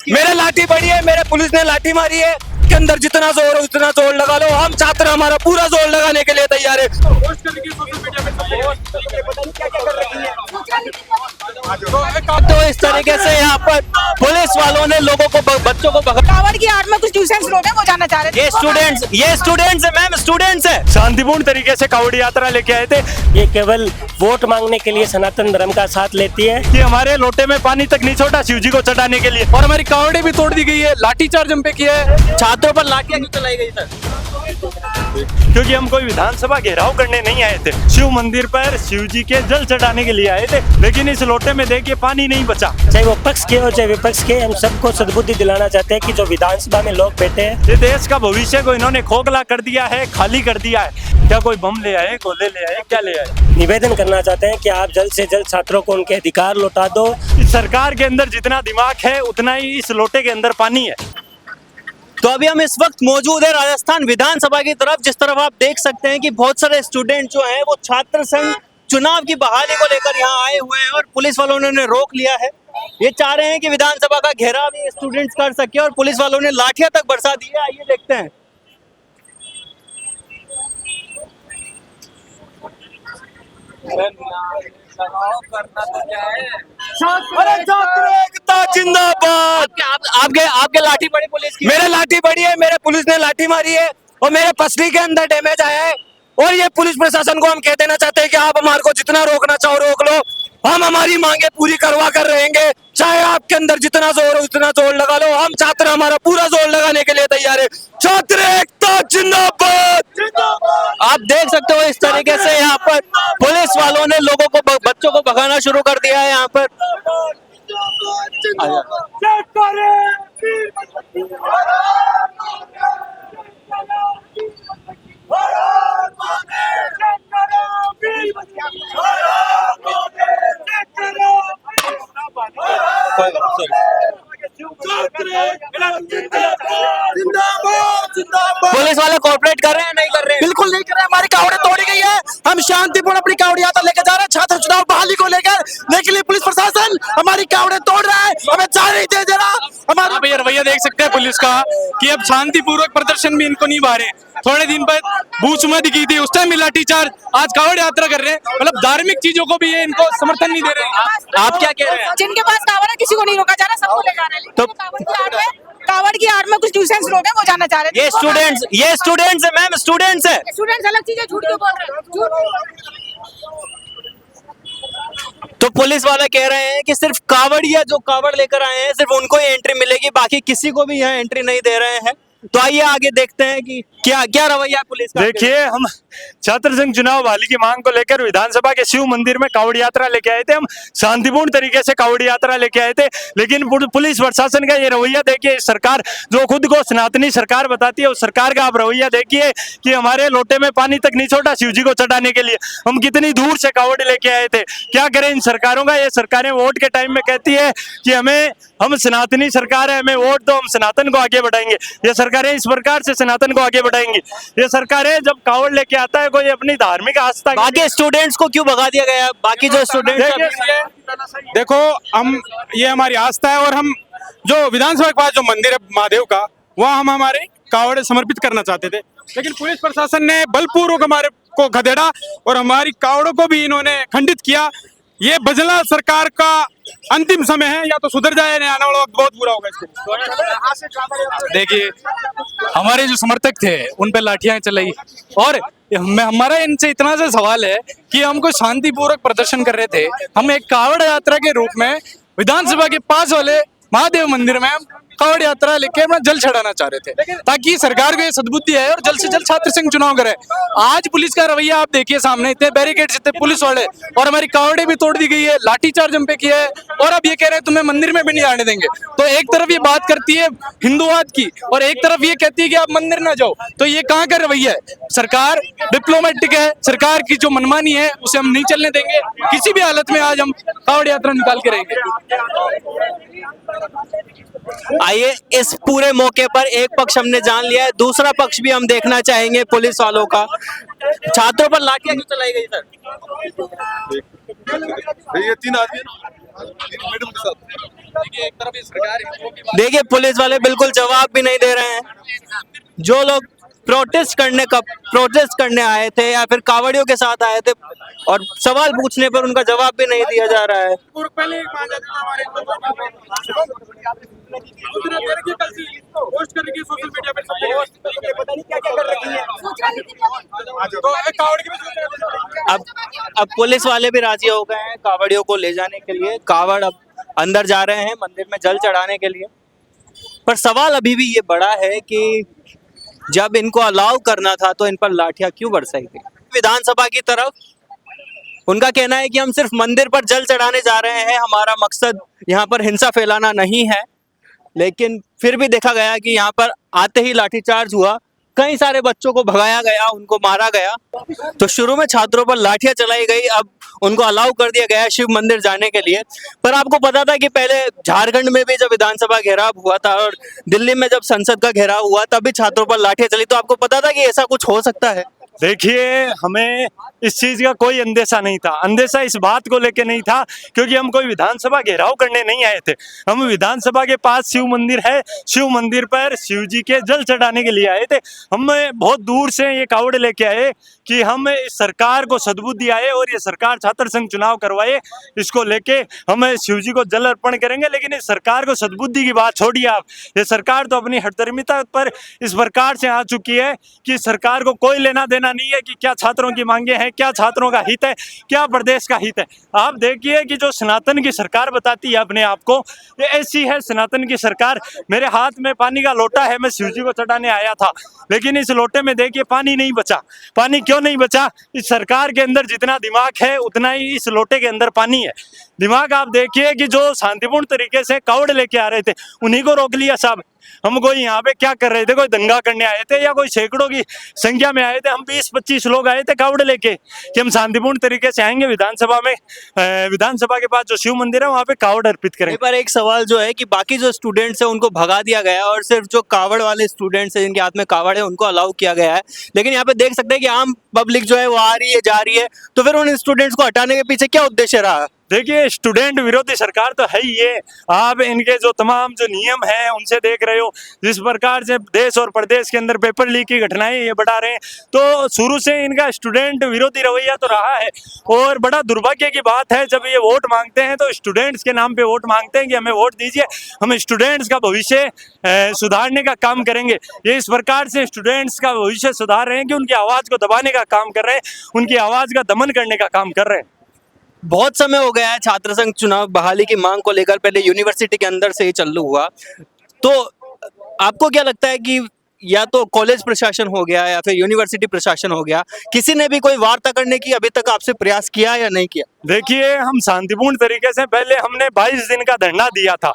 मेरे लाठी पड़ी है, मेरे पुलिस ने लाठी मारी है। के अंदर जितना जोर हो उतना जोर लगा लो, हम छात्र हमारा पूरा जोर लगाने के लिए तैयार है। तो इस तरीके से यहाँ पर पुलिस वालों ने लोगों को बच्चों को कावड़ की आड़ में कुछ ट्यूशन लोग हैं वो जाना चाह रहे थे। ये स्टूडेंट्स है मैम, स्टूडेंट्स है। शांतिपूर्ण तरीके से कावड़ यात्रा लेके आए थे। ये केवल वोट मांगने के लिए सनातन धर्म का साथ लेती है कि हमारे लोटे में पानी तक नहीं छोड़ा शिव जी को चढ़ाने के लिए, और हमारी कावड़े भी तोड़ दी गई है, लाठीचार्ज हम पे किया है। छात्रों पर लाठियां क्यों चलाई गई सर? क्योंकि हम कोई विधानसभा घेराव करने नहीं आए थे, शिव मंदिर पर शिव जी के जल चढ़ाने के लिए आए थे। लेकिन इस लोटे में देखिए पानी नहीं बचा। चाहे वो पक्ष के हो चाहे विपक्ष के, हम सबको सद्बुद्धि दिलाना चाहते हैं कि जो विधानसभा में लोग बैठे हैं, ये देश का भविष्य को इन्होंने खोखला कर दिया है, खाली कर दिया है। क्या कोई बम ले आए, गोले ले आए, क्या ले आए? निवेदन करना चाहते हैं कि आप जल्द से जल्द छात्रों को उनके अधिकार लौटा दो। इस सरकार के अंदर जितना दिमाग है उतना ही इस लोटे के अंदर पानी है। तो अभी हम इस वक्त मौजूद है राजस्थान विधानसभा की तरफ, जिस तरफ आप देख सकते हैं कि बहुत सारे स्टूडेंट जो हैं वो छात्र संघ चुनाव की बहाली को लेकर यहाँ आए हुए हैं और पुलिस वालों ने उन्हें रोक लिया है। ये चाह रहे हैं कि विधानसभा का घेराव ये स्टूडेंट्स कर सके और पुलिस वालों ने लाठियां तक बरसा दी है। आइए देखते हैं। अरे छात्र एकता जिंदाबाद। आपके लाठी पड़ी पुलिस की? मेरे लाठी पड़ी है, मेरे पुलिस ने लाठी मारी है और मेरे पसली के अंदर डैमेज आया है। और ये पुलिस प्रशासन को हम कह देना चाहते हैं कि आप हमारे को जितना रोकना चाहो रोक लो, हम हमारी मांगे पूरी करवा कर रहेंगे। चाहे आपके अंदर जितना जोर हो उतना जोर लगा लो, हम छात्र हमारा पूरा जोर लगाने के लिए तैयार है। छात्र एकता जिंदाबाद। आप देख सकते हो इस तरीके से यहाँ पर पुलिस वालों ने लोगों को बच्चों को भगाना शुरू कर दिया है यहाँ पर। पुलिस वाले कोऑपरेट कर रहे हैं नहीं कर रहे हैं? बिल्कुल नहीं कर रहे। हमारी कावड़े तोड़ी गई है, हम शांतिपूर्ण अपनी कावड़ यात्रा लेकर जा रहे हैं छात्र चुनाव बहाली को लेकर, लेकिन ये पुलिस प्रशासन हमारी कावड़े तोड़ रहा है, हमें जाने नहीं दे रहा। हमारा आप ये रवैया देख सकते हैं पुलिस का कि अब शांतिपूर्वक प्रदर्शन भी इनको नहीं बारे। थोड़े दिन बाद बूथ में दिखी थी, उस टाइम भी लाठीचार्ज, आज कावड़ यात्रा कर रहे हैं। मतलब धार्मिक चीजों को भी ये इनको समर्थन नहीं दे रहे। आप क्या कह रहे हैं? जिनके पास कावड़ है किसी को नहीं रोका जा रहा, सबको ले जा रहे हैं। तो कावड़ की आड़ में कुछ ट्यूशन लोग हैं वो जाना चाह रहे थे। ये स्टूडेंट्स है मैम, स्टूडेंट्स है। स्टूडेंट्स अलग चीज है, झूठ क्यों बोल रहे हैं? तो पुलिस वाले कह रहे हैं कि सिर्फ कावड़िया जो कावड़ लेकर आए हैं सिर्फ उनको ही एंट्री मिलेगी, बाकी किसी को भी यहाँ एंट्री नहीं दे रहे हैं। तो आइए आगे देखते हैं कि क्या क्या रवैया है पुलिस का। देखिए, हम छात्र संघ चुनाव बहाली की मांग को लेकर विधानसभा के शिव मंदिर में कावड़ यात्रा लेके आए थे। हम शांतिपूर्ण तरीके से कावड़ यात्रा लेके आए थे, लेकिन पुलिस प्रशासन का ये रवैया देखिए। सरकार जो खुद को सनातनी सरकार बताती है, उस सरकार का आप रवैया देखिए कि हमारे लोटे में पानी तक नहीं छोड़ा शिव जी को चढ़ाने के लिए। हम कितनी दूर से कावड़ लेके आए थे। क्या करें इन सरकारों का? ये सरकारें वोट के टाइम में कहती है कि हम सनातनी सरकार है, हमें वोट दो, हम सनातन को आगे बढ़ाएंगे। ये सरकारें इस प्रकार से सनातन को आगे बढ़ाएंगी। ये सरकारें जब कावड़ लेके आता है कोई अपनी धार्मिक आस्था, बाकी स्टूडेंट्स को क्यों भगा दिया गया? बाकी जो स्टूडेंट्स देखो, हम ये हमारी आस्था है और हम जो विधानसभा के पास जो मंदिर है महादेव का, वहाँ हम हमारे कावड़े समर्पित करना चाहते थे, लेकिन पुलिस प्रशासन ने बलपूर्वक हमारे को खदेड़ा और हमारी कावड़ों को भी इन्होंने खंडित किया। ये बजला सरकार का अंतिम समय है, या तो सुधर जाए, आने वाला वक्त बहुत बुरा होगा इसके। देखिए, हमारे जो समर्थक थे उन पे लाठियां चलाई और हमारा इनसे इतना सा सवाल है कि हमको शांतिपूर्वक प्रदर्शन कर रहे थे। हम एक कावड़ यात्रा के रूप में विधानसभा के पास वाले महादेव मंदिर में कावड़ यात्रा लेके मैं जल चढ़ाना चाह रहे थे, ताकि सरकार को ये सद्बुद्धि है और जल्द से जल्द छात्र संघ चुनाव करे। आज पुलिस का रवैया आप देखिए, सामने इतने बैरिकेड इतने पुलिस वाले, और हमारी कावड़े भी तोड़ दी गई है, लाठीचार्ज हम पे किया है, और अब ये कह रहे हैं तुम्हें मंदिर में भी नहीं आने देंगे। तो एक तरफ ये बात करती है हिंदुवाद की और एक तरफ ये कहती है कि आप मंदिर ना जाओ। तो ये कहाँ का रवैया है? सरकार डिप्लोमेटिक है, सरकार की जो मनमानी है उसे हम नहीं चलने देंगे। किसी भी हालत में आज हम कावड़ यात्रा निकाल के रहेंगे। आइए, इस पूरे मौके पर एक पक्ष हमने जान लिया है, दूसरा पक्ष भी हम देखना चाहेंगे पुलिस वालों का। छात्रों पर लाठियां क्यों चलाई गई सर? ये 3 आदमी मैडम के साथ। देखिए एक तरफ ये सरकार देखिए पुलिस वाले बिल्कुल जवाब भी नहीं दे रहे हैं। जो लोग प्रोटेस्ट करने आए थे या फिर कावड़ियों के साथ आए थे और सवाल पूछने पर उनका जवाब भी नहीं दिया जा रहा है। पहले मान जाते थे हमारे दूसरे देर की कल से पोस्ट करेंगे सोशल मीडिया पे सब पता नहीं क्या क्या कर रखी है। तो अबे कावड़ की भी अब पुलिस वाले भी राजी हो गए हैं कावड़ियों को ले जाने के लिए। कावड़ अब अंदर जा रहे हैं मंदिर में जल चढ़ाने के लिए। पर सवाल अभी भी ये बड़ा है कि जब इनको अलाउ करना था तो इन पर लाठियां क्यों बरसाई गई। विधानसभा की तरफ उनका कहना है कि हम सिर्फ मंदिर पर जल चढ़ाने जा रहे हैं, हमारा मकसद यहाँ पर हिंसा फैलाना नहीं है। लेकिन फिर भी देखा गया कि यहाँ पर आते ही लाठीचार्ज हुआ, कई सारे बच्चों को भगाया गया, उनको मारा गया। तो शुरू में छात्रों पर लाठियां चलाई गई, अब उनको अलाउ कर दिया गया शिव मंदिर जाने के लिए। पर आपको पता था कि पहले झारखंड में भी जब विधानसभा घेराव हुआ था और दिल्ली में जब संसद का घेराव हुआ तब भी छात्रों पर लाठियां चली, तो आपको पता था कि ऐसा कुछ हो सकता है। देखिए हमें इस चीज का कोई अंदेशा नहीं था। अंदेशा इस बात को लेके नहीं था क्योंकि हम कोई विधानसभा घेराव करने नहीं आए थे। हम विधानसभा के पास शिव मंदिर है, शिव मंदिर पर शिव जी के जल चढ़ाने के लिए आए थे। हम बहुत दूर से ये कावड़ लेके आए कि हम इस सरकार को सद्बुद्धि आए और ये सरकार छात्र संघ चुनाव करवाए, इसको लेके हम शिव जी को जल अर्पण करेंगे। लेकिन इस सरकार को सद्बुद्धि की बात छोड़िए आप, ये सरकार तो अपनी हठधर्मिता पर इस प्रकार से आ चुकी है कि सरकार को कोई लेना देना नहीं है कि क्या छात्रों की मांगे हैं, क्या छात्रों का हित है, क्या प्रदेश का हित है। आप देखिए कि जो सनातन की सरकार बताती है अपने आप को, ये ऐसी है सनातन की सरकार। मेरे हाथ में पानी का लोटा है, मैं शिव जी को चढ़ाने आया था, लेकिन इस लोटे में देखिए पानी नहीं बचा। पानी क्यों नहीं बचा? इस सरकार के अंदर जितना दिमाग है उतना ही इस लोटे के अंदर पानी है। दिमाग आप देखिए कि जो शांतिपूर्ण तरीके से कावड़ लेके आ रहे थे उन्हीं को रोक लिया साहब। हम कोई यहाँ पे क्या कर रहे थे, कोई दंगा करने आए थे या कोई सैकड़ों की संख्या में आए थे? हम 20-25 लोग आए थे कावड़ लेके कि हम शांतिपूर्ण तरीके से आएंगे विधानसभा में, विधानसभा के पास जो शिव मंदिर है वहाँ पे कावड़ अर्पित करेंगे। पर एक सवाल जो है कि बाकी जो स्टूडेंट्स हैं उनको भगा दिया गया और सिर्फ जो कावड़ वाले स्टूडेंट्स हैं जिनके हाथ में कावड़ है उनको अलाउ किया गया है। लेकिन यहाँ पे देख सकते हैं कि आम पब्लिक जो है वो आ रही है, जा रही है, तो फिर उन स्टूडेंट्स को हटाने के पीछे क्या उद्देश्य रहा? देखिए स्टूडेंट विरोधी सरकार तो है ही ये। आप इनके जो तमाम जो नियम हैं उनसे देख रहे हो, जिस प्रकार से देश और प्रदेश के अंदर पेपर लीक की घटनाएं ये बढ़ा रहे हैं, तो शुरू से इनका स्टूडेंट विरोधी रवैया तो रहा है। और बड़ा दुर्भाग्य की बात है जब ये वोट मांगते हैं तो स्टूडेंट्स के नाम पे वोट मांगते हैं कि हमें वोट दीजिए, हम स्टूडेंट्स का भविष्य सुधारने का काम करेंगे। ये इस प्रकार से स्टूडेंट्स का भविष्य सुधार रहे हैं कि उनकी आवाज़ को दबाने का काम कर रहे हैं, उनकी आवाज़ का दमन करने का काम कर रहे हैं। बहुत समय हो गया है छात्र संघ चुनाव बहाली की मांग को लेकर, पहले यूनिवर्सिटी के अंदर से ही चालू हुआ। तो आपको क्या लगता है कि या तो कॉलेज प्रशासन हो गया या फिर यूनिवर्सिटी प्रशासन हो गया, किसी ने भी कोई वार्ता करने की अभी तक आपसे प्रयास किया या नहीं किया? देखिए हम शांतिपूर्ण तरीके से, पहले हमने 22 दिन का धरना दिया था,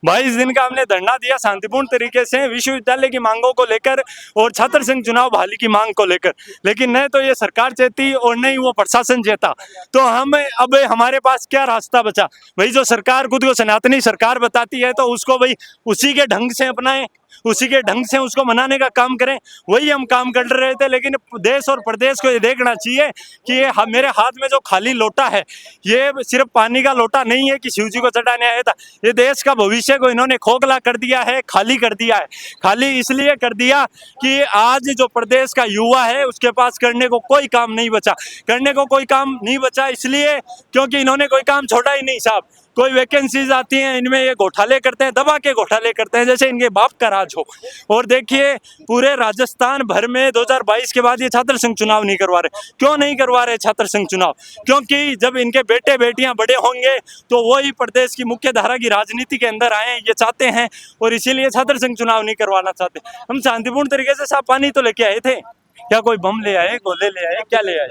22 दिन का हमने धरना दिया शांतिपूर्ण तरीके से विश्वविद्यालय की मांगों को लेकर और छात्र संघ चुनाव बहाली की मांग को लेकर। लेकिन न तो ये सरकार चाहती और न ही वो प्रशासन चाहता, तो हम अब हमारे पास क्या रास्ता बचा? भाई जो सरकार खुद को सनातनी सरकार बताती है तो उसको भाई उसी के ढंग से अपनाएं, उसी के ढंग से उसको मनाने का काम करें, वही हम काम कर रहे थे। लेकिन देश और प्रदेश को ये देखना चाहिए कि ये मेरे हाथ में जो खाली लोटा है ये सिर्फ पानी का लोटा नहीं है कि शिव जी को चढ़ाने आया था। ये देश का भविष्य को इन्होंने खोखला कर दिया है, खाली कर दिया है। खाली इसलिए कर दिया कि आज जो प्रदेश का युवा है उसके पास करने को कोई काम नहीं बचा। करने को कोई काम नहीं बचा इसलिए क्योंकि इन्होंने कोई काम छोड़ा ही नहीं साहब। कोई वैकेंसीज आती हैं इनमें ये घोटाले करते हैं, दबा के घोटाले करते हैं जैसे इनके बाप का राज हो। और देखिए पूरे राजस्थान भर में 2022 के बाद ये छात्र संघ चुनाव नहीं करवा रहे। क्यों नहीं करवा रहे छात्र संघ चुनाव? क्योंकि जब इनके बेटे बेटियां बड़े होंगे तो वही प्रदेश की मुख्य धारा की राजनीति के अंदर आए, ये चाहते हैं और इसीलिए छात्र संघ चुनाव नहीं करवाना चाहते। हम शांतिपूर्ण तरीके से साफ पानी तो लेके आए थे, क्या कोई बम ले आए, गोले ले आए, क्या ले आए?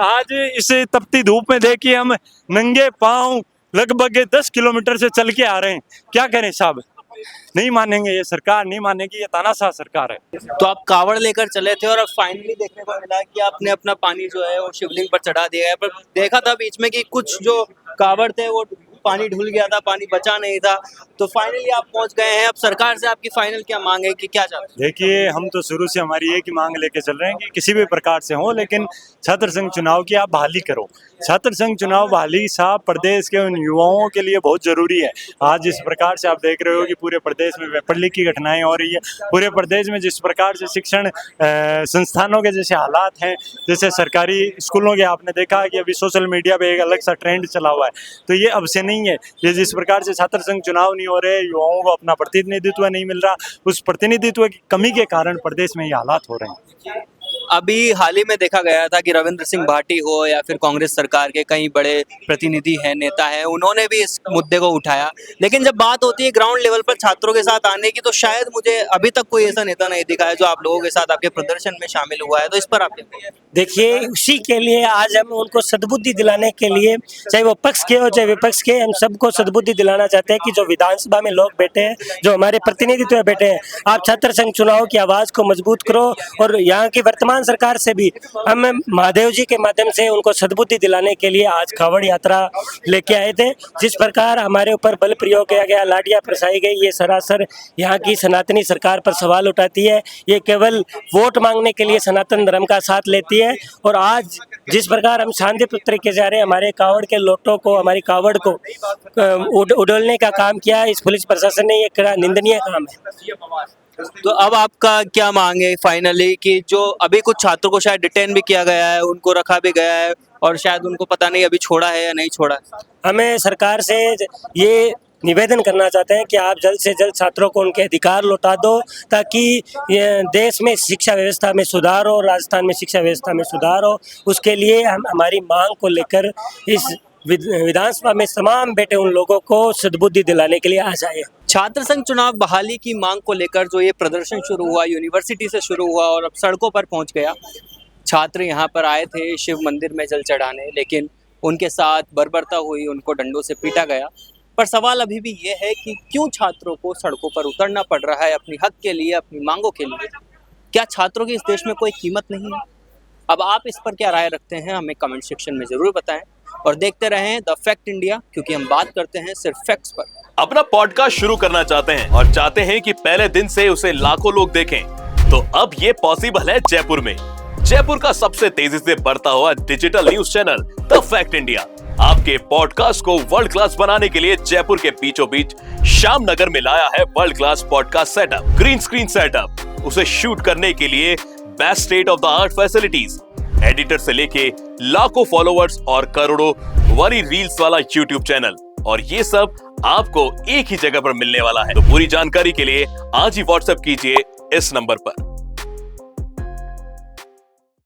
आज इस तपती धूप में देखिए हम नंगे पाँव लगभग 10 किलोमीटर से चल के आ रहे हैं। क्या करें साहब? नहीं मानेंगे, ये सरकार नहीं मानेगी, ये तानाशाह सरकार है। तो आप कावड़ लेकर चले थे और अब फाइनली देखने को मिला कि आपने अपना पानी जो है वो शिवलिंग पर चढ़ा दिया है। पर देखा था बीच में कि कुछ जो कावड़ थे वो पानी ढुल गया था, पानी बचा नहीं था, तो फाइनली आप पहुंच गए हैं। अब सरकार से आपकी फाइनल क्या मांग है कि क्या चाहते हैं? देखिए, हम तो शुरू से हमारी एक ही मांग लेके चल रहे हैं कि किसी भी प्रकार से हो, लेकिन छात्र संघ चुनाव की आप बहाली करो। छात्र संघ चुनाव बहाली साहब प्रदेश के उन युवाओं के लिए बहुत जरूरी है। आज जिस प्रकार से आप देख रहे हो कि पूरे प्रदेश में पेपर लीक की घटनाएं हो रही है, पूरे प्रदेश में जिस प्रकार से शिक्षण संस्थानों के जैसे हालात हैं, जैसे सरकारी स्कूलों के आपने देखा कि अभी सोशल मीडिया पे एक अलग सा ट्रेंड चला हुआ है, तो ये अब से नहीं है। ये जिस प्रकार से छात्र संघ चुनाव नहीं हो रहे, युवाओं को अपना प्रतिनिधित्व नहीं मिल रहा, उस प्रतिनिधित्व की कमी के कारण प्रदेश में ये हालात हो रहे हैं। अभी हाल ही में देखा गया था कि रविंद्र सिंह भाटी हो या फिर कांग्रेस सरकार के कई बड़े प्रतिनिधि हैं, नेता हैं, उन्होंने भी इस मुद्दे को उठाया, लेकिन जब बात होती है ग्राउंड लेवल पर छात्रों के साथ आने की, तो शायद मुझे अभी तक कोई ऐसा नेता नहीं दिखा है जो आप लोगों के साथ आपके प्रदर्शन में शामिल हुआ है। तो इस पर आप क्या कहेंगे? देखिए, उसी के लिए आज हम उनको सद्बुद्धि दिलाने के लिए, चाहे वो पक्ष के हो चाहे विपक्ष के, हम सबको सद्बुद्धि दिलाना चाहते हैं कि जो विधानसभा में लोग बैठे हैं, जो हमारे प्रतिनिधित्व में बैठे हैं, आप छात्र संघ चुनाव की आवाज़ को मजबूत करो। और यहाँ की वर्तमान सरकार से भी हम महादेव जी के माध्यम से उनको सद्बुद्धि दिलाने के लिए आज कावड़ यात्रा लेके आए थे। जिस प्रकार हमारे ऊपर बल प्रयोग किया गया, लाठियाँ बरसाई गई, ये सरासर यहाँ की सनातनी सरकार पर सवाल उठाती है। ये केवल वोट मांगने के लिए सनातन धर्म का साथ लेती है। और आज जिस प्रकार हम शांतिपूर्ण तरीके से जा रहे हैं, हमारे कावड़ के लोटों को, हमारी कावड़ को उड़ोलने का काम किया इस पुलिस प्रशासन ने, ये निंदनीय काम है। तो अब आपका क्या मांग है फाइनली कि जो अभी कुछ छात्रों को शायद डिटेन भी किया गया है, उनको रखा भी गया है और शायद उनको पता नहीं अभी छोड़ा है या नहीं छोड़ा है? हमें सरकार से ये निवेदन करना चाहते हैं कि आप जल्द से जल्द छात्रों को उनके अधिकार लौटा दो, ताकि ये देश में शिक्षा व्यवस्था में सुधार हो, राजस्थान में शिक्षा व्यवस्था में सुधार हो। उसके लिए हम हमारी मांग को लेकर इस विधानसभा में तमाम बैठे उन लोगों को सद्बुद्धि दिलाने के लिए आ जाए। छात्र संघ चुनाव बहाली की मांग को लेकर जो ये प्रदर्शन शुरू हुआ, यूनिवर्सिटी से शुरू हुआ और अब सड़कों पर पहुंच गया। छात्र यहाँ पर आए थे शिव मंदिर में जल चढ़ाने, लेकिन उनके साथ बर्बरता हुई, उनको डंडों से पीटा गया। पर सवाल अभी भी ये है कि क्यों छात्रों को सड़कों पर उतरना पड़ रहा है अपनी हक के लिए, अपनी मांगों के लिए? क्या छात्रों की इस देश में कोई कीमत नहीं है? अब आप इस पर क्या राय रखते हैं, हमें कमेंट सेक्शन में ज़रूर बताएं और देखते रहें द फैक्ट इंडिया, क्योंकि हम बात करते हैं सिर्फ फैक्ट्स पर। अपना पॉडकास्ट शुरू करना चाहते हैं और चाहते हैं कि पहले दिन से उसे लाखों लोग देखें, तो अब ये पॉसिबल है जयपुर में। जयपुर का सबसे तेजी से बढ़ता हुआ digital news channel the fact India आपके पॉडकास्ट को वर्ल्ड क्लास बनाने के लिए जयपुर के बीचों बीच श्याम नगर में लाया है world class podcast setup, green screen setup. उसे शूट करने के लिए best state of the art facilities, editor से लेके लाखों फॉलोअर्स और करोड़ों वाली रील्स वाला यूट्यूब चैनल, और ये सब आपको एक ही जगह पर मिलने वाला है। तो पूरी जानकारी के लिए आज ही व्हाट्सएप कीजिए इस नंबर पर।